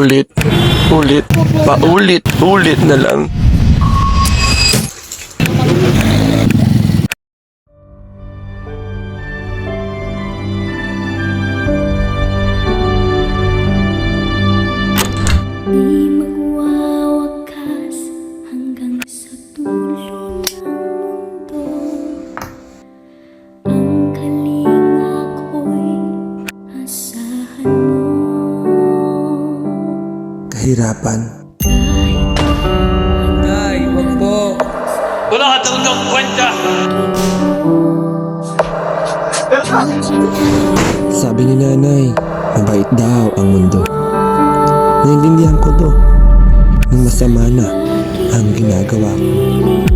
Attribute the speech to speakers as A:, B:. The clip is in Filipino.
A: ulit, ulit, paulit-ulit na lang.
B: Di magwawakas hanggang sa dulo ng mundo. Ang kalinga ko'y asahan mo.
A: Kahirapan.
C: Nay, wag po.
D: Wala ka talagang kwenta!
A: Sabi ni nanay, mabait daw ang mundo. Naintindihan ko to, nang masama na ang ginagawa ko.